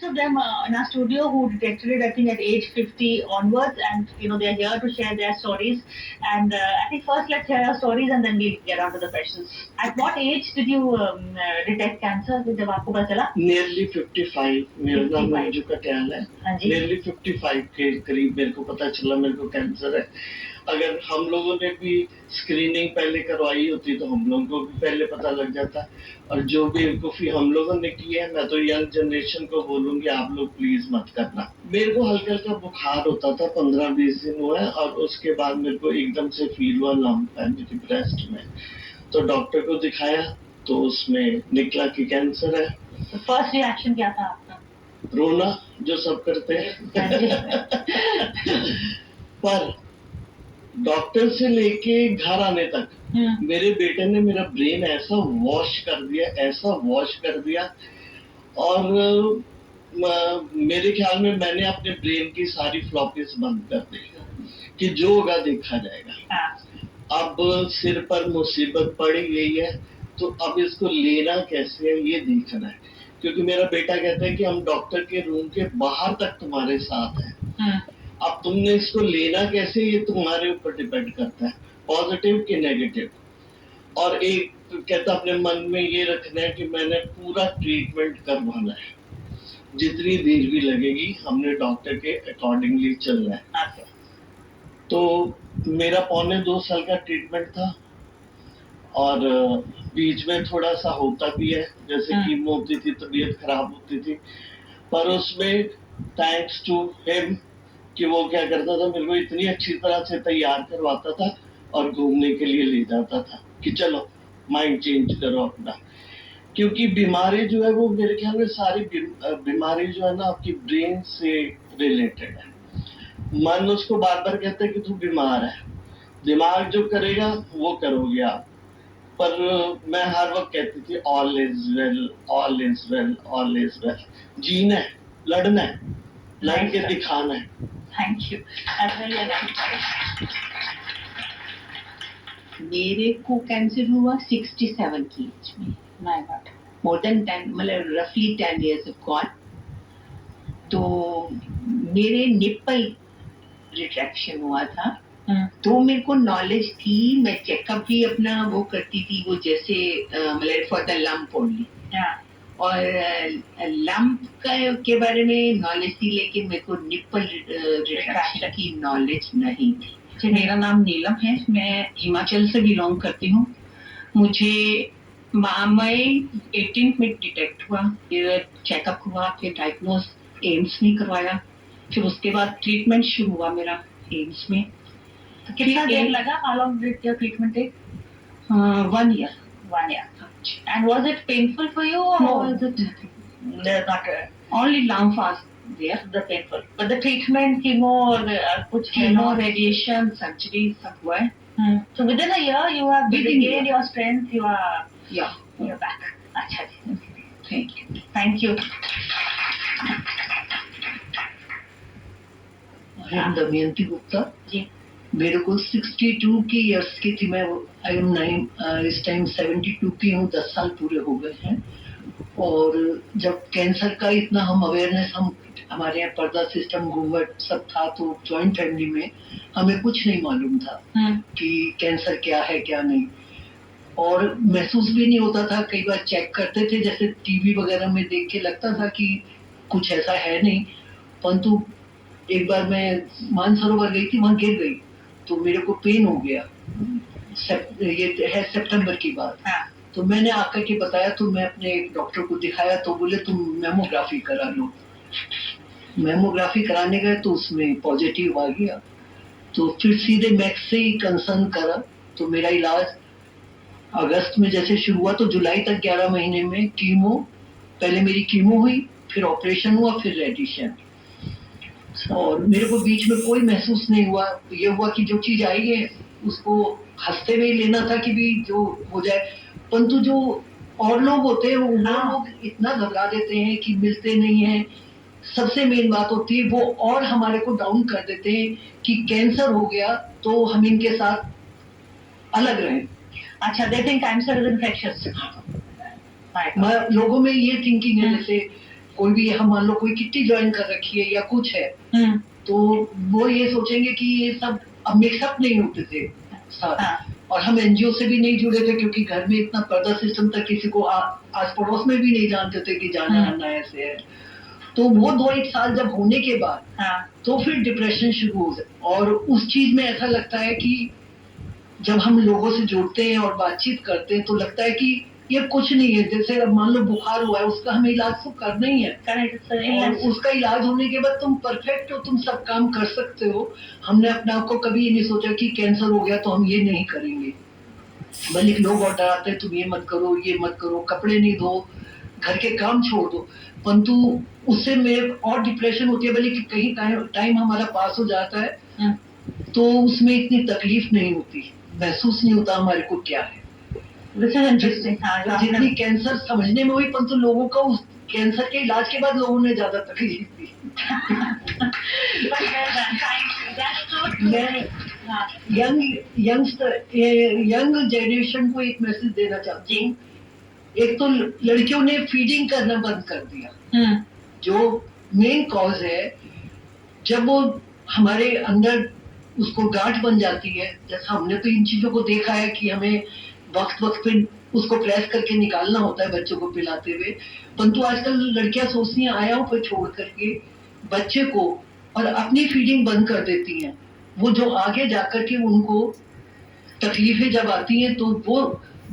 of them in our studio who detected it, I think, at age 50 onwards, and they're here to share their stories. And I think first let's hear your stories, and then we'll get on to the questions. At what age did you detect cancer? जब आपको पता चला? Nearly 55. मेरा नाम मंजू कटियाल है. Nearly 55 के करीब मेरे को पता चला मेरे को कैंसर है. अगर हम लोगों ने भी स्क्रीनिंग पहले करवाई होती तो हम लोगों को भी पहले पता लग जाता. और जो बेवकूफ़ी हम लोगों ने की है, मैं तो यंग जनरेशन को बोलूंगी आप लोग प्लीज मत करना. मेरे को हल्का हल्का बुखार होता था, 15-20 दिन हुआ, और उसके बाद मेरे को एकदम से फील हुआ लंप है मेरी ब्रेस्ट में. तो डॉक्टर को दिखाया तो उसमें निकला कि कैंसर है. तो फर्स्ट रिएक्शन क्या था आपका? रोना, जो सब करते हैं. पर डॉक्टर से लेके घर आने तक मेरे बेटे ने मेरा ब्रेन ऐसा वॉश कर दिया. और मेरे ख्याल में मैंने अपने ब्रेन की सारी फ्लॉपीज बंद कर दी कि जो होगा देखा जाएगा. अब सिर पर मुसीबत पड़ी गई है, तो अब इसको लेना कैसे है ये देखना है. क्योंकि मेरा बेटा कहता है कि हम डॉक्टर के रूम के बाहर तक तुम्हारे साथ हैं. अब तुमने इसको लेना कैसे ये तुम्हारे ऊपर डिपेंड करता है, पॉजिटिव कि नेगेटिव. और एक कहता अपने मन में ये रखना है कि मैंने पूरा ट्रीटमेंट करवाना है, जितनी देर भी लगेगी हमने डॉक्टर के अकॉर्डिंगली चलना है. तो मेरा 1.25 साल का ट्रीटमेंट था, और बीच में थोड़ा सा होता भी है, जैसे कीमो होती थी, तबीयत खराब होती थी. पर उसमें थैंक्स टू हिम कि वो क्या करता था, मेरे को इतनी अच्छी तरह से तैयार करवाता था और घूमने के लिए ले जाता था कि चलो माइंड चेंज करो अपना. क्योंकि बीमारी जो है वो मेरे ख्याल में सारी बीमारी जो है ना आपकी ब्रेन से रिलेटेड है. मन उसको बार बार कहता है कि तू बीमार है, दिमाग जो करेगा वो करोगे आप. पर मैं हर वक्त कहती थी all is well, all is well, all is well. जीना है, लड़ना है, लड़ के दिखाना है. Thank you. मेरे को कैंसर हुआ 67 की एज में. My God. मोर देन 10, मतलब रफली 10 years of gone. तो मेरे निप्पल रिट्रैक्शन हुआ था. तो मेरे को नॉलेज थी, मैं चेकअप भी अपना वो करती थी, वो जैसे मतलब फॉर द लंप ओनली. और लंप के बारे में नॉलेज थी, लेकिन मेरे को निप्पल रिट्रैक्शन की नॉलेज नहीं थी. मेरा नाम नीलम है, मैं हिमाचल से बिलोंग करती हूँ. मुझे मई 18 में डिटेक्ट हुआ, फिर चेकअप हुआ, फिर डायग्नोज एम्स में करवाया, फिर उसके बाद ट्रीटमेंट शुरू हुआ मेरा एम्स में. तो कितना देर लगा? How long did your treatment take? 1 year. 1 year. And was it painful for you, or No. was it not? Only lump was there. The painful, but the treatment, chemo or कुछ Chemo, radiation, surgery सब हुआ है. So within a year you have regained your strength. You're back. अच्छा जी. Thank you. Thank you. I am Damayanti Gupta. जी. मेरे को 62 की years की थी मैं. आई एम 9 इस टाइम 72 की हूँ. 10 साल पूरे हो गए हैं. और जब कैंसर का इतना हम अवेयरनेस, हमारे यहाँ पर्दा सिस्टम, घूंघट सब था, तो जॉइंट फैमिली में हमें कुछ नहीं मालूम था कि कैंसर क्या है क्या नहीं. और महसूस भी नहीं होता था. कई बार चेक करते थे, जैसे टीवी वगैरह में देख के लगता था कि कुछ ऐसा है नहीं. परंतु एक बार मैं मानसरोवर गई थी, वहां गिर गई तो मेरे को पेन हो गया. ये है सितंबर की बात. तो मैंने आकर के बताया, तो मैं अपने एक डॉक्टर को दिखाया, तो बोले तुम मेमोग्राफी करा लो. मेमोग्राफी कराने गए तो उसमें पॉजिटिव आ गया. तो फिर सीधे मैक्स से ही कंसर्न करा. तो मेरा इलाज अगस्त में जैसे शुरू हुआ, तो जुलाई तक 11 महीने में कीमो, पहले मेरी कीमो हुई, फिर ऑपरेशन हुआ, फिर रेडिएशन. और मेरे को बीच में कोई महसूस नहीं हुआ. ये हुआ कि जो चीज आई है उसको हंसते हुए लेना था कि भी जो हो जाए. परंतु जो और लोग होते हैं वो लोग इतना घबरा देते हैं कि मिलते नहीं हैं. सबसे मेन बात होती है वो और हमारे को डाउन कर देते हैं कि कैंसर हो गया तो हम इनके साथ अलग रहें. अच्छा, they think cancer is infectious. लोगों में ये थिंकिंग है. जैसे कोई भी हम मान लो कोई किट्टी ज्वाइन कर रखी है या कुछ है, तो वो ये सोचेंगे कि ये सब अब मिक्सअप नहीं होते थे साथ। और हम एनजीओ से भी नहीं जुड़े थे क्योंकि घर में इतना पर्दा सिस्टम तक किसी को आस पड़ोस में भी नहीं जानते थे कि जाना आना ऐसे है। तो वो 2-1 साल जब होने के बाद तो फिर डिप्रेशन शुरू हो गया। और उस चीज में ऐसा लगता है कि जब हम लोगों से जुड़ते हैं और बातचीत करते हैं तो लगता है कि ये कुछ नहीं है। जैसे अब मान लो बुखार हुआ है, उसका हमें इलाज तो करना ही है, और उसका इलाज होने के बाद तुम परफेक्ट हो, तुम सब काम कर सकते हो। हमने अपने आप को कभी ये नहीं सोचा कि कैंसर हो गया तो हम ये नहीं करेंगे। बल्कि लोग और डराते हैं तुम ये मत करो, ये मत करो, कपड़े नहीं धो, घर के काम छोड़ दो। परंतु उससे मेरे और डिप्रेशन होती है। बल्कि कहीं टाइम हमारा पास हो जाता है तो उसमें इतनी तकलीफ नहीं होती, महसूस नहीं होता हमारे को क्या है। जितनी कैंसर समझने में हुई, परंतु लोगों का उस कैंसर के इलाज के बाद लोगों ने ज्यादा तकलीफ दी। मैं यंग जनरेशन को एक मैसेज देना चाहती हूँ। एक तो लड़कियों ने फीडिंग करना बंद कर दिया, जो मेन कॉज है। जब वो हमारे अंदर उसको गांठ बन जाती है, जैसा हमने तो इन चीजों को देखा है कि हमें वक्त वक्त पे उसको प्रेस करके निकालना होता है बच्चों को पिलाते हुए। परंतु आजकल लड़कियां सोचती हैं आया पर छोड़ करके बच्चे को और अपनी फीडिंग बंद कर देती हैं। वो जो आगे जाकर के उनको तकलीफें जब आती हैं तो वो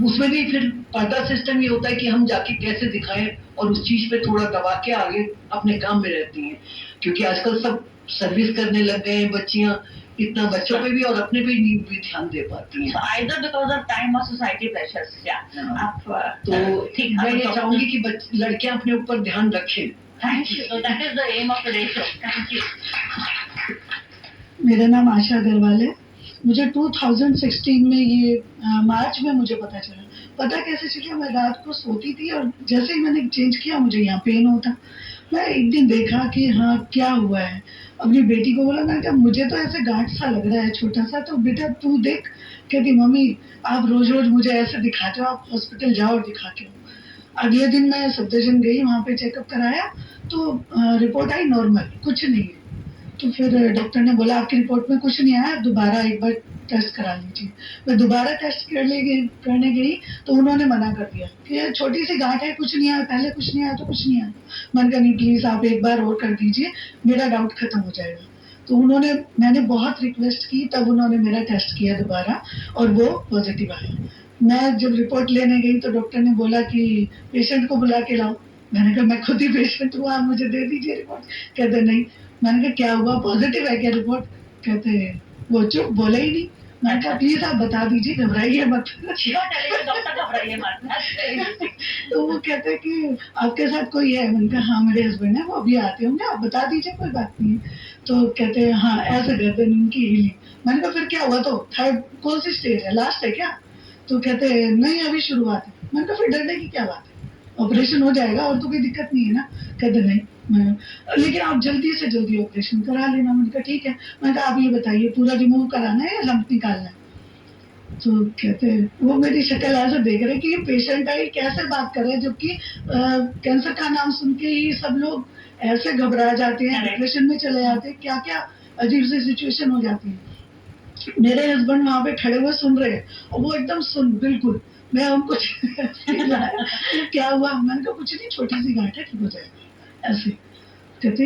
उसमें भी फिर पर्दा सिस्टम ये होता है कि हम जाके कैसे दिखाएं, और उस चीज पे थोड़ा दबा के आगे अपने काम में रहती हैं। क्योंकि आजकल सब सर्विस करने लग गए हैं बच्चियां, इतना बच्चों पे भी और अपने पे भी ध्यान दे पाती हैं। Either because of time or society pressures. तो मैं ये चाहूंगी कि लड़कियां अपने ऊपर ध्यान रखें। Thank you. So that is the aim of today's show. Thank you. मेरा नाम आशा अग्रवाल है। मुझे 2016 में ये मार्च में मुझे पता चला। पता कैसे चला, मैं रात को सोती थी और जैसे ही मैंने चेंज किया मुझे यहाँ पेन होता। मैं एक दिन देखा कि हाँ क्या हुआ है, अपनी बेटी को बोला, मैंने कहा मुझे तो ऐसे गांठ सा लग रहा है छोटा सा, तो बेटा तू देख। कहती मम्मी आप रोज रोज मुझे ऐसे दिखाते हो, आप हॉस्पिटल जाओ और दिखा के आओ। अगले दिन मैं सफदरजंग गई, वहाँ पे चेकअप कराया तो रिपोर्ट आई नॉर्मल, कुछ नहीं है। तो फिर डॉक्टर ने बोला आपकी रिपोर्ट में कुछ नहीं आया, दोबारा एक बार टेस्ट करा लीजिए। मैं दोबारा टेस्ट करने गई तो उन्होंने मना कर दिया कि छोटी सी गांठ है, कुछ नहीं आया, पहले कुछ नहीं आया तो कुछ नहीं आया। मैंने कहा नहीं प्लीज आप एक बार और कर दीजिए, मेरा डाउट खत्म हो जाएगा। तो मैंने बहुत रिक्वेस्ट की, तब उन्होंने मेरा टेस्ट किया दोबारा और वो पॉजिटिव आया। मैं जब रिपोर्ट लेने गई तो डॉक्टर ने बोला कि पेशेंट को बुला के लाओ। मैंने कहा मैं खुद ही पेशेंट हूँ, आप मुझे दे दीजिए रिपोर्ट। कहते नहीं। मैंने कहा क्या हुआ, पॉजिटिव है क्या रिपोर्ट? कहते वो चुप, बोले ही नहीं। मैंने कहा प्लीज आप बता दीजिए, घबराइए मत। तो वो कहते कि आपके साथ कोई है? मैंने कहा हाँ मेरे हस्बैंड है, वो अभी आते होंगे, आप बता दीजिए कोई बात नहीं। तो कहते हैं हाँ ऐसे गर्दन उनकी हिली। मैंने कहा फिर क्या हुआ, तो थर्ड कौन सी स्टेज है, लास्ट है क्या? तो कहते नहीं अभी शुरुआत है। मैंने कहा फिर डरने की क्या बात है, ऑपरेशन हो जाएगा और तो कोई दिक्कत नहीं है ना। कहते नहीं लेकिन आप जल्दी से जल्दी ऑपरेशन करा लेना। मैंने कहा ठीक है। मैंने कहा आप ये बताइए पूरा रिमूव कराना है या लंप निकालना है? तो कहते वो मेरी शक्ल ऐसे देख रहे कि ये पेशेंट है, कैसे बात कर रहे हैं, जबकि कैंसर का नाम सुन के ही सब लोग ऐसे घबरा जाते हैं, डिप्रेशन में चले जाते हैं, क्या क्या अजीब सी सिचुएशन हो जाती है। मेरे हस्बैंड वहां पे खड़े हुए सुन रहे हैं और वो एकदम सुन बिल्कुल। मैं उनको क्या हुआ, मैंने कहा कुछ नहीं, छोटी सी गांठ है, ठीक हो जाएगा ऐसे। कहते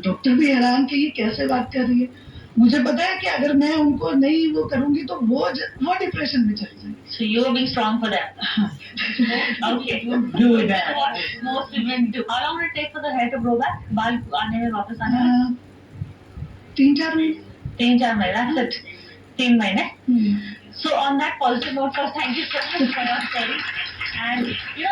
डॉक्टर भी हैरान कि ये कैसे बात कर रही है। मुझे पता है कि अगर मैं उनको नहीं वो करूंगी तो वो डिप्रेशन में चले जाएंगे। So you are being strong for that. Okay. Do that. What most women do. How long will it take for the hair to grow back? बाल आने में वापस आने में? 3-4 महीने। 3-4 महीने, that's it. 3 महीने. So on that positive note, first thank you so much for your story. And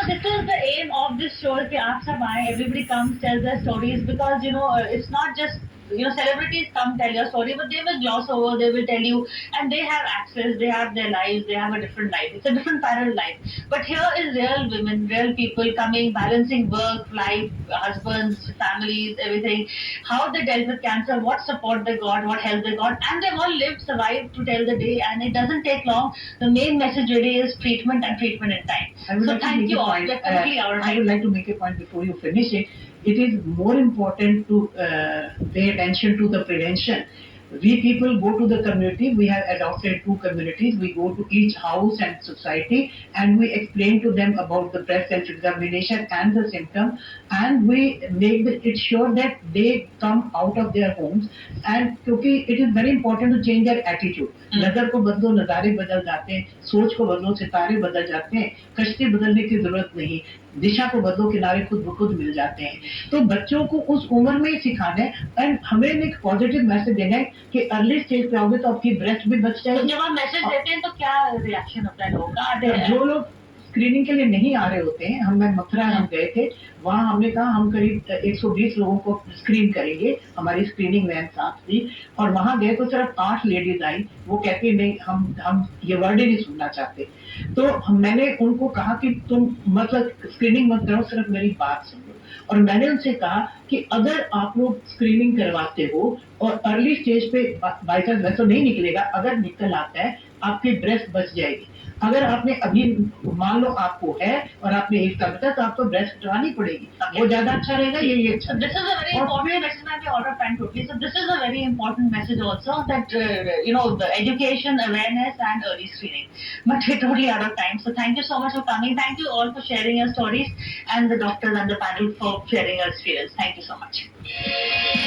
this is the aim of this show, कि आप सब आए, everybody comes, tells their stories, because it's not just celebrities come tell your story, but they will gloss over, they will tell you, and they have access, they have their lives, they have a different life. It's a different parallel life. But here is real women, real people coming, balancing work, life, husbands, families, everything. How they dealt with cancer, what support they got, what help they got, and they've all lived, survived to tell the day, and it doesn't take long. The main message really is treatment and treatment in time. So thank you all. I would like to make a point before you finish it. it is more important to pay attention to the prevention. We people go to the community. We have adopted 2 communities. We go to each house and society, and we explain to them about the breast self-examination and the symptom, and we make it sure that they come out of their homes. And क्योंकि it is very important to change their attitude. नजर को बदलो, नजारे बदल जाते हैं. सोच को बदलो, सितारे बदल जाते हैं. कश्ती बदलने की जरूरत नहीं. दिशा को बदलो, किनारे खुद ब खुद मिल जाते हैं. तो बच्चों को उस उम्र में ही सिखाना है. एंड हमें एक पॉजिटिव मैसेज देना है कि अर्ली स्टेज पे आओगे तो आपकी ब्रेस्ट भी बच तो जाएगी. जब आप मैसेज देते हैं तो क्या रिएक्शन होता है लोगों का? जो लोग स्क्रीनिंग के लिए नहीं आ रहे होते हैं, हम मथुरा हम गए थे, वहाँ हमने कहा हम करीब 120 लोगों को स्क्रीन करेंगे. हमारी स्क्रीनिंग वैन साथ थी, और वहाँ गए तो सिर्फ 8 लेडीज आई. वो कहती नहीं, हम ये वर्ड ही नहीं सुनना चाहते. तो मैंने उनको कहा कि तुम मतलब स्क्रीनिंग मत करो, सिर्फ मेरी बात सुनो. और मैंने उनसे कहा कि अगर आप लोग स्क्रीनिंग करवाते हो और अर्ली स्टेज पे बाई चांस वैसा नहीं निकलेगा, अगर निकल आता है आपकी ब्रेस्ट बच जाएगी. अगर आपने अभी मान लो आपको है और आपने एक का बता, तो आपको ब्रेस्ट कटवानी पड़ेगी. वो ज्यादा अच्छा रहेगा. ये अच्छा. This is a very important message, and we order time totally. So this is a very important message also, that the education, awareness, and early screening. But we're totally out of time. So thank you so much for coming. Thank you all for sharing your stories, and the doctors and the panel for sharing your experience. Thank you so much.